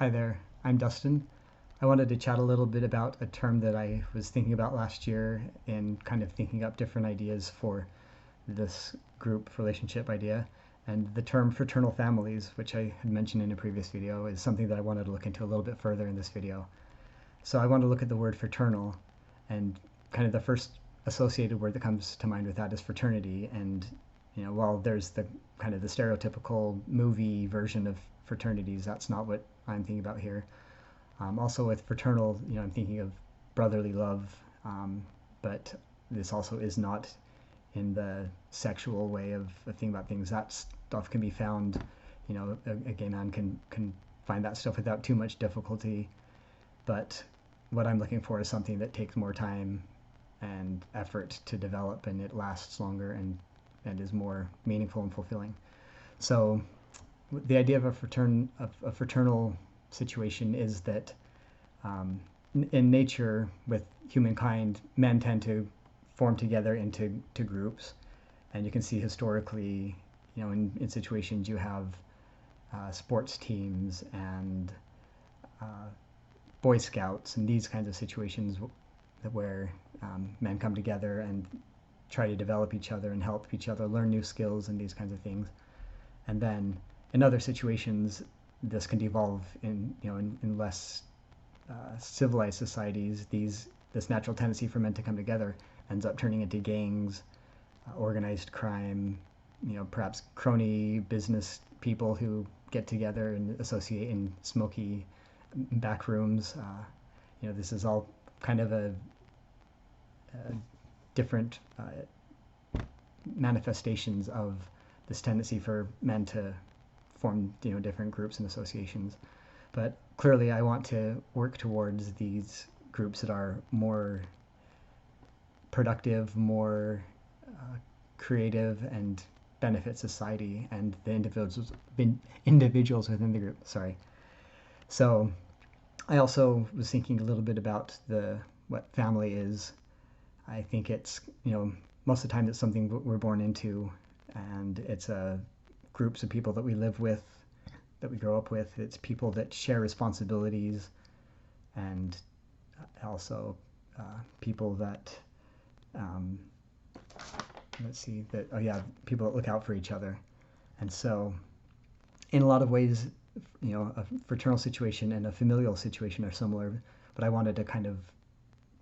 Hi there, I'm Dustin. I wanted to chat a little bit about a term that I was thinking about last year and kind of thinking up different ideas for this group relationship idea. And the term fraternal families, which I had mentioned in a previous video, is something that I wanted to look into a little bit further in this video. So I want to look at the word fraternal, and kind of the first associated word that comes to mind with that is fraternity. And while there's the kind of the stereotypical movie version of fraternities, that's not what I'm thinking about here. Also with fraternal, I'm thinking of brotherly love, but this also is not in the sexual way of thinking about things. That stuff can be found, a gay man can find that stuff without too much difficulty. But what I'm looking for is something that takes more time and effort to develop, and it lasts longer and is more meaningful and fulfilling. So the idea of a fraternal situation is that in nature with humankind, men tend to form together into groups, and you can see historically, in situations you have sports teams and Boy Scouts and these kinds of situations where men come together and try to develop each other and help each other learn new skills and these kinds of things. And then in other situations, this can devolve in less civilized societies. This natural tendency for men to come together ends up turning into gangs, organized crime, perhaps crony business people who get together and associate in smoky back rooms. This is all kind of a different manifestations of this tendency for men to form different groups and associations. But clearly I want to work towards these groups that are more productive, more creative, and benefit society and the individuals within the group. Sorry. So I also was thinking a little bit about what family is. I think it's, most of the time it's something we're born into, and it's groups of people that we live with, that we grow up with. It's people that share responsibilities, and also people that, people that look out for each other. And so in a lot of ways, a fraternal situation and a familial situation are similar, but I wanted to kind of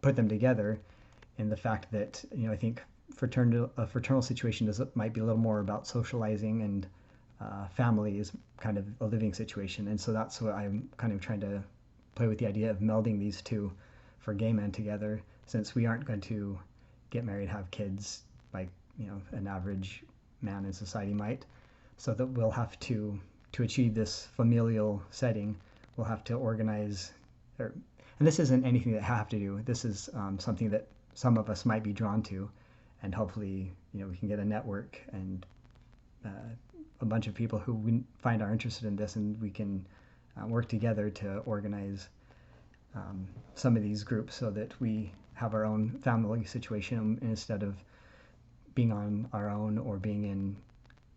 put them together in the fact that, I think a fraternal situation might be a little more about socializing, and family is kind of a living situation. And so that's what I'm kind of trying to play with, the idea of melding these two for gay men together, since we aren't going to get married, have kids like an average man in society might. So that we'll have to achieve this familial setting, we'll have to organize, and this isn't anything that I have to do. This is something that some of us might be drawn to, and hopefully we can get a network and a bunch of people who we find are interested in this, and we can work together to organize some of these groups so that we have our own family situation instead of being on our own or being in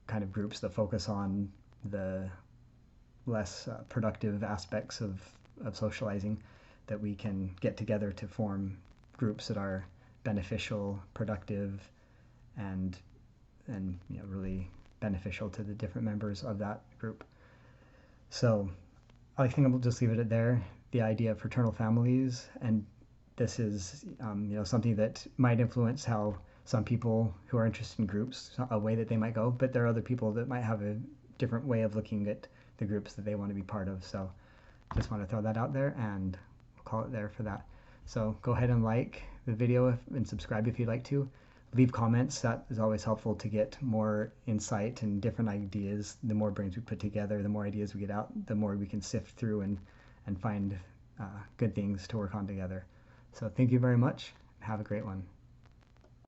kind of groups that focus on the less productive aspects of socializing, that we can get together to form groups that are beneficial, productive, and really beneficial to the different members of that group. So I think I'll just leave it at there, the idea of fraternal families. And this is something that might influence how some people who are interested in groups, a way that they might go, but there are other people that might have a different way of looking at the groups that they want to be part of. So just want to throw that out there, and we'll call it there for that. So go ahead and like the video and subscribe if you'd like to. Leave comments. That is always helpful to get more insight and different ideas. The more brains we put together, the more ideas we get out, the more we can sift through and find good things to work on together. So thank you very much. Have a great one.